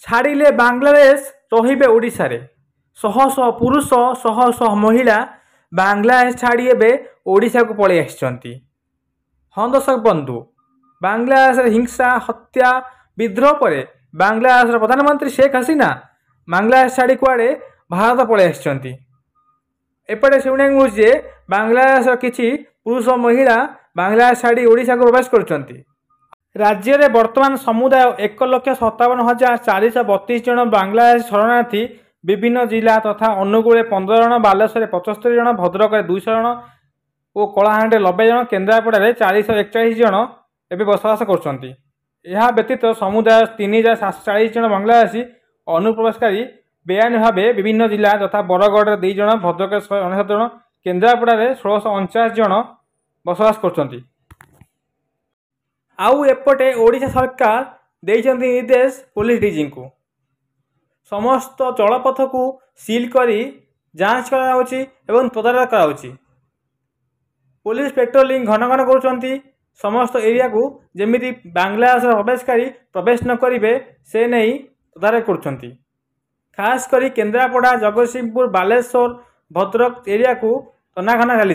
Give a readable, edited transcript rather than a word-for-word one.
छाड़िले बांग्लादेश रहिबे ओडिशारे। शह शह पुरुष शह शह महिला बांग्लादेश छाड़ी एबे ओडिशा को पलि आसिचंती। हाँ दर्शक बंधु, बांग्लादेश हिंसा हत्या विद्रोह पर बांग्लादेश प्रधानमंत्री शेख हसीना बांग्लादेश छाड़ी कुआड़े भारत पलि आसिचंती। एपटे शुणा मिलूँ बांग्लादेश किछि पुरुष महिला बांग्लादेश छाड़ी ओडिशा को प्रवेश करछंती। राज्य में वर्तमान समुदाय 1,57,432 जन बांग्लादेश शरणार्थी विभिन्न जिला तथा अनुगुले 15 जन, बालेश्वर 75 जन, भद्रक 200 जन और कलाहांडी 90 जन, केन्द्रापड़ा 441 जन एवं बसवास कर। व्यतीत समुदाय 3,740 जन बांग्लादेशी अनुप्रवेशकारी बेआईन भाव विभिन्न जिला तथा बरगढ़ 2 जन, भद्रक 199 जन, केन्द्रापड़ा 1649 जन बसवास कर। आउ एपटे ओडिशा सरकार देइछन्ति निर्देश पुलिस डीजी को समस्त जलपथ को सील करी जांच कराउछि एवं तदारख कराउछि। पुलिस पेट्रोलिंग घन घन करुछन्ति समस्त एरिया को जेमिति बांग्लादेश प्रवेशकारी प्रवेश न करिवे से नहीं तदारख करुछन्ति। खास करी केन्द्रापड़ा, जगतसिंहपुर, बालेश्वर, भद्रक एरिया को तनाघना चली।